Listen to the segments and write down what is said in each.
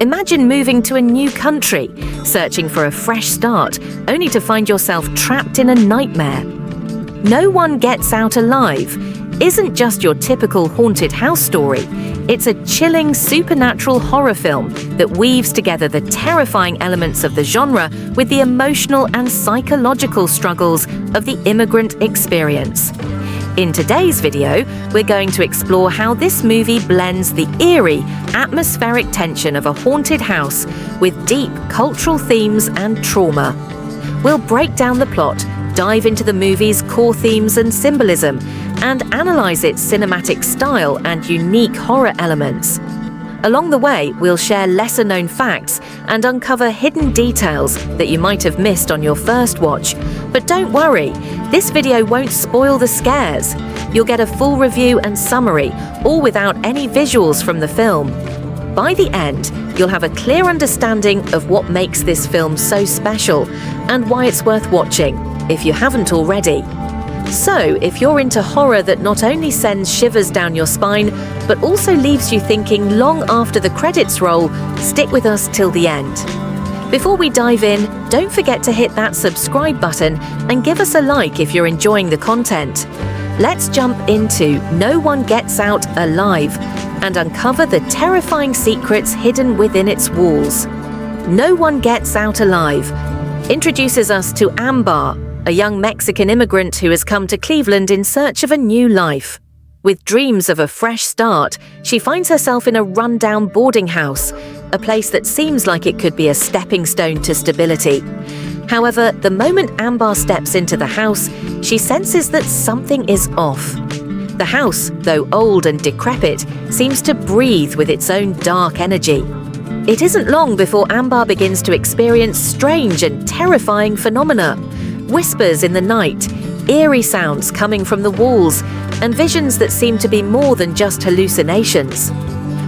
Imagine moving to a new country, searching for a fresh start, only to find yourself trapped in a nightmare. No One Gets Out Alive isn't just your typical haunted house story. It's a chilling supernatural horror film that weaves together the terrifying elements of the genre with the emotional and psychological struggles of the immigrant experience. In today's video, we're going to explore how this movie blends the eerie, atmospheric tension of a haunted house with deep cultural themes and trauma. We'll break down the plot, dive into the movie's core themes and symbolism, and analyze its cinematic style and unique horror elements. Along the way, we'll share lesser-known facts and uncover hidden details that you might have missed on your first watch. But don't worry, this video won't spoil the scares. You'll get a full review and summary, all without any visuals from the film. By the end, you'll have a clear understanding of what makes this film so special and why it's worth watching, if you haven't already. So, if you're into horror that not only sends shivers down your spine, but also leaves you thinking long after the credits roll, stick with us till the end. Before we dive in, don't forget to hit that subscribe button and give us a like if you're enjoying the content. Let's jump into No One Gets Out Alive and uncover the terrifying secrets hidden within its walls. No One Gets Out Alive introduces us to Ambar, a young Mexican immigrant who has come to Cleveland in search of a new life. With dreams of a fresh start, she finds herself in a rundown boarding house, a place that seems like it could be a stepping stone to stability. However, the moment Ambar steps into the house, she senses that something is off. The house, though old and decrepit, seems to breathe with its own dark energy. It isn't long before Ambar begins to experience strange and terrifying phenomena. Whispers in the night, eerie sounds coming from the walls, and visions that seem to be more than just hallucinations.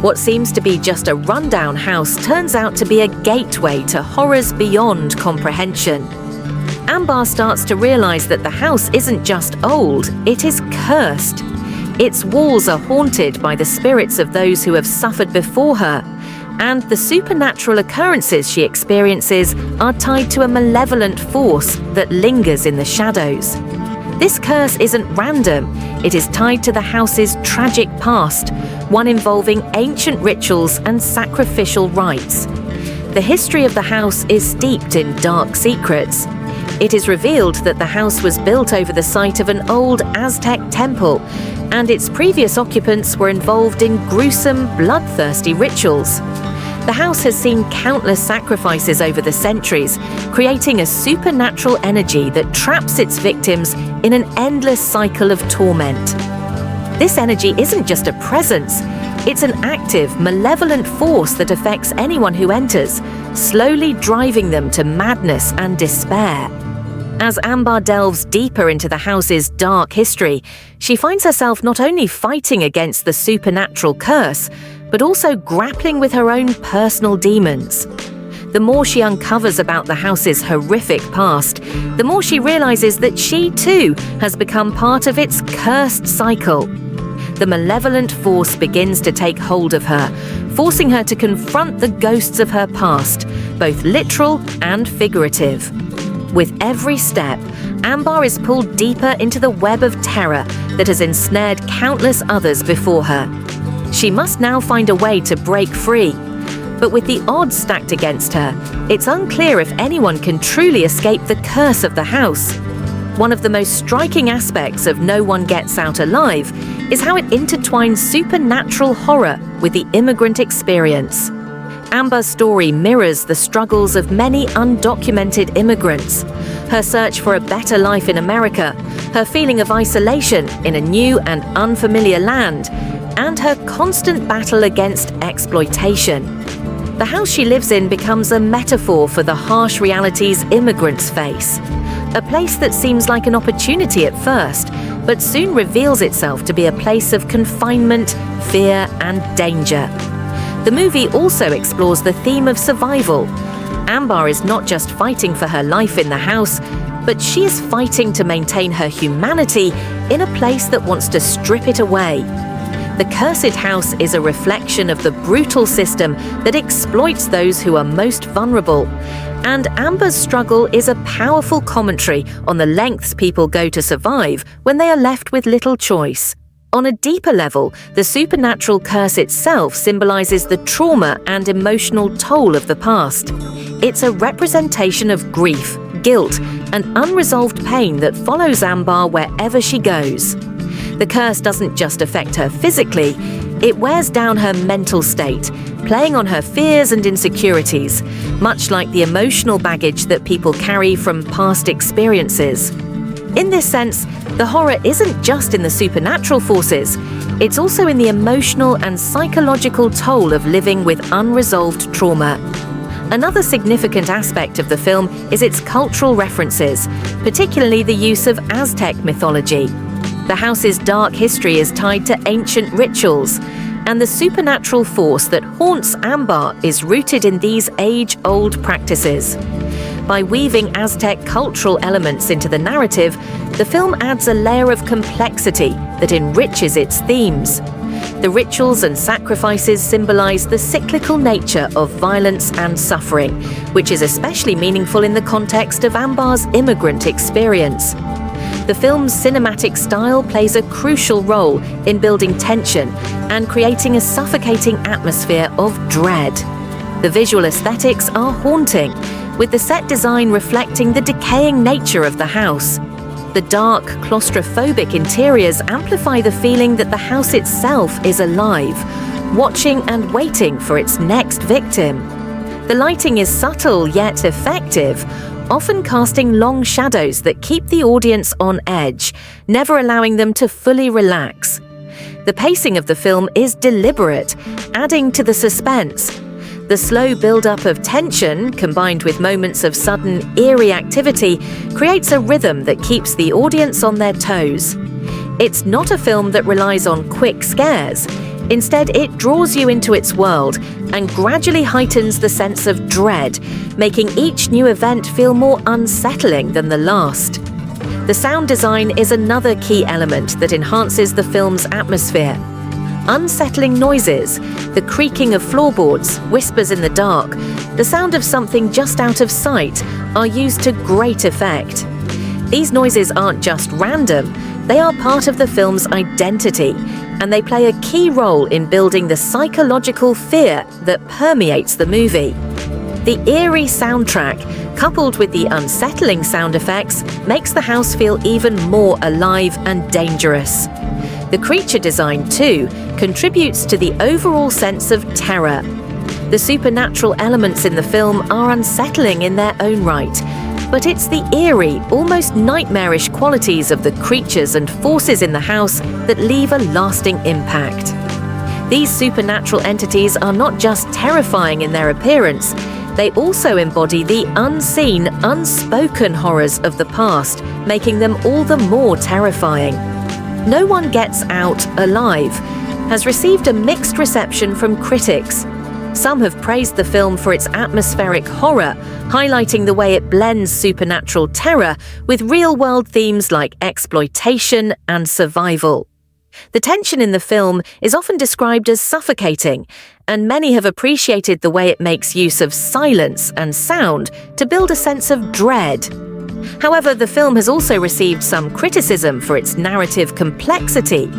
What seems to be just a rundown house turns out to be a gateway to horrors beyond comprehension. Ambar starts to realize that the house isn't just old, it is cursed. Its walls are haunted by the spirits of those who have suffered before her, and the supernatural occurrences she experiences are tied to a malevolent force that lingers in the shadows. This curse isn't random, it is tied to the house's tragic past, one involving ancient rituals and sacrificial rites. The history of the house is steeped in dark secrets. It is revealed that the house was built over the site of an old Aztec temple, and its previous occupants were involved in gruesome, bloodthirsty rituals. The house has seen countless sacrifices over the centuries, creating a supernatural energy that traps its victims in an endless cycle of torment. This energy isn't just a presence, it's an active, malevolent force that affects anyone who enters, slowly driving them to madness and despair. As Ambar delves deeper into the house's dark history, she finds herself not only fighting against the supernatural curse, but also grappling with her own personal demons. The more she uncovers about the house's horrific past, the more she realizes that she too has become part of its cursed cycle. The malevolent force begins to take hold of her, forcing her to confront the ghosts of her past, both literal and figurative. With every step, Ambar is pulled deeper into the web of terror that has ensnared countless others before her. She must now find a way to break free. But with the odds stacked against her, it's unclear if anyone can truly escape the curse of the house. One of the most striking aspects of No One Gets Out Alive is how it intertwines supernatural horror with the immigrant experience. Ambar's story mirrors the struggles of many undocumented immigrants. Her search for a better life in America, her feeling of isolation in a new and unfamiliar land, and her constant battle against exploitation. The house she lives in becomes a metaphor for the harsh realities immigrants face. A place that seems like an opportunity at first, but soon reveals itself to be a place of confinement, fear, and danger. The movie also explores the theme of survival. Ambar is not just fighting for her life in the house, but she is fighting to maintain her humanity in a place that wants to strip it away. The cursed house is a reflection of the brutal system that exploits those who are most vulnerable. And Ambar's struggle is a powerful commentary on the lengths people go to survive when they are left with little choice. On a deeper level, the supernatural curse itself symbolizes the trauma and emotional toll of the past. It's a representation of grief, guilt, and unresolved pain that follows Ambar wherever she goes. The curse doesn't just affect her physically, it wears down her mental state, playing on her fears and insecurities, much like the emotional baggage that people carry from past experiences. In this sense, the horror isn't just in the supernatural forces, it's also in the emotional and psychological toll of living with unresolved trauma. Another significant aspect of the film is its cultural references, particularly the use of Aztec mythology. The house's dark history is tied to ancient rituals, and the supernatural force that haunts Ambar is rooted in these age-old practices. By weaving Aztec cultural elements into the narrative, the film adds a layer of complexity that enriches its themes. The rituals and sacrifices symbolize the cyclical nature of violence and suffering, which is especially meaningful in the context of Ambar's immigrant experience. The film's cinematic style plays a crucial role in building tension and creating a suffocating atmosphere of dread. The visual aesthetics are haunting, with the set design reflecting the decaying nature of the house. The dark, claustrophobic interiors amplify the feeling that the house itself is alive, watching and waiting for its next victim. The lighting is subtle yet effective, often casting long shadows that keep the audience on edge, never allowing them to fully relax. The pacing of the film is deliberate, adding to the suspense. The slow build-up of tension, combined with moments of sudden, eerie activity, creates a rhythm that keeps the audience on their toes. It's not a film that relies on quick scares. Instead, it draws you into its world and gradually heightens the sense of dread, making each new event feel more unsettling than the last. The sound design is another key element that enhances the film's atmosphere. Unsettling noises, the creaking of floorboards, whispers in the dark, the sound of something just out of sight are used to great effect. These noises aren't just random, they are part of the film's identity, and they play a key role in building the psychological fear that permeates the movie. The eerie soundtrack, coupled with the unsettling sound effects, makes the house feel even more alive and dangerous. The creature design, too, contributes to the overall sense of terror. The supernatural elements in the film are unsettling in their own right, but it's the eerie, almost nightmarish qualities of the creatures and forces in the house that leave a lasting impact. These supernatural entities are not just terrifying in their appearance, they also embody the unseen, unspoken horrors of the past, making them all the more terrifying. No One Gets Out Alive has received a mixed reception from critics. Some have praised the film for its atmospheric horror, highlighting the way it blends supernatural terror with real-world themes like exploitation and survival. The tension in the film is often described as suffocating, and many have appreciated the way it makes use of silence and sound to build a sense of dread. However, the film has also received some criticism for its narrative complexity.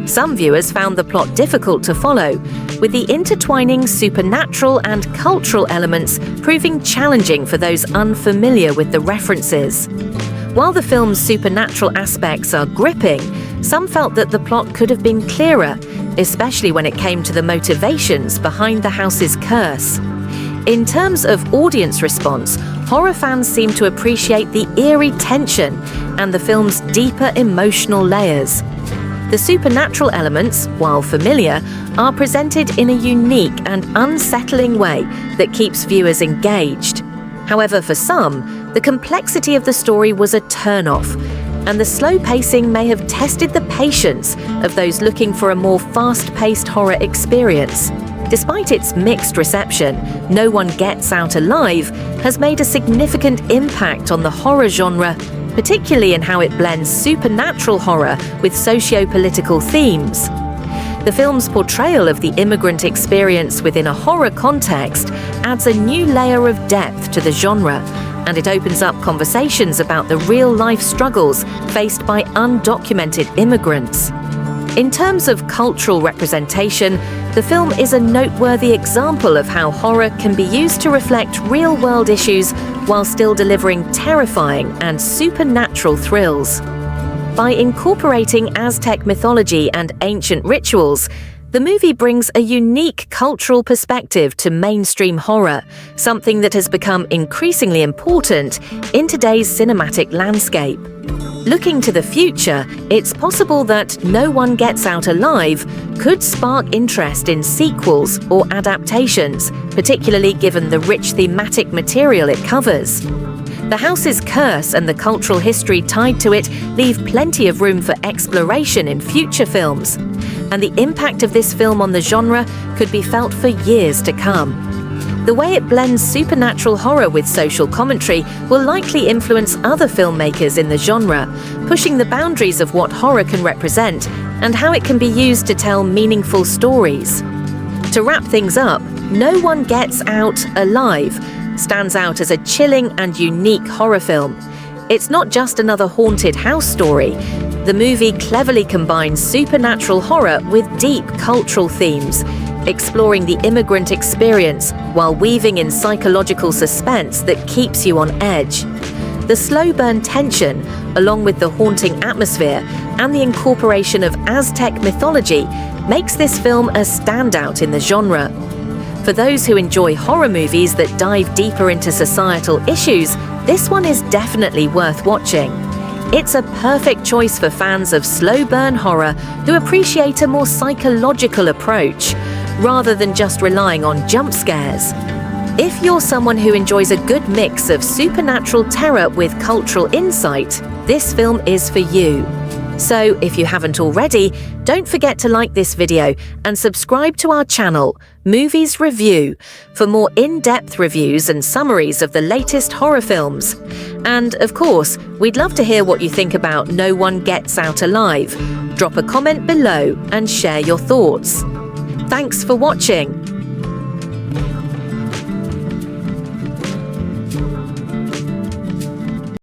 Some viewers found the plot difficult to follow, with the intertwining supernatural and cultural elements proving challenging for those unfamiliar with the references. While the film's supernatural aspects are gripping, some felt that the plot could have been clearer, especially when it came to the motivations behind the house's curse. In terms of audience response, horror fans seem to appreciate the eerie tension and the film's deeper emotional layers. The supernatural elements, while familiar, are presented in a unique and unsettling way that keeps viewers engaged. However, for some, the complexity of the story was a turn-off, and the slow pacing may have tested the patience of those looking for a more fast-paced horror experience. Despite its mixed reception, No One Gets Out Alive has made a significant impact on the horror genre, particularly in how it blends supernatural horror with socio-political themes. The film's portrayal of the immigrant experience within a horror context adds a new layer of depth to the genre, and it opens up conversations about the real-life struggles faced by undocumented immigrants. In terms of cultural representation, the film is a noteworthy example of how horror can be used to reflect real-world issues while still delivering terrifying and supernatural thrills. By incorporating Aztec mythology and ancient rituals, the movie brings a unique cultural perspective to mainstream horror, something that has become increasingly important in today's cinematic landscape. Looking to the future, it's possible that No One Gets Out Alive could spark interest in sequels or adaptations, particularly given the rich thematic material it covers. The house's curse and the cultural history tied to it leave plenty of room for exploration in future films, and the impact of this film on the genre could be felt for years to come. The way it blends supernatural horror with social commentary will likely influence other filmmakers in the genre, pushing the boundaries of what horror can represent and how it can be used to tell meaningful stories. To wrap things up, No One Gets Out Alive stands out as a chilling and unique horror film. It's not just another haunted house story. The movie cleverly combines supernatural horror with deep cultural themes, exploring the immigrant experience while weaving in psychological suspense that keeps you on edge. The slow burn tension, along with the haunting atmosphere and the incorporation of Aztec mythology, makes this film a standout in the genre. For those who enjoy horror movies that dive deeper into societal issues, this one is definitely worth watching. It's a perfect choice for fans of slow burn horror who appreciate a more psychological approach, rather than just relying on jump scares. If you're someone who enjoys a good mix of supernatural terror with cultural insight, this film is for you. So if you haven't already, don't forget to like this video and subscribe to our channel, Movies Review, for more in-depth reviews and summaries of the latest horror films. And of course, we'd love to hear what you think about No One Gets Out Alive. Drop a comment below and share your thoughts. Thanks for watching.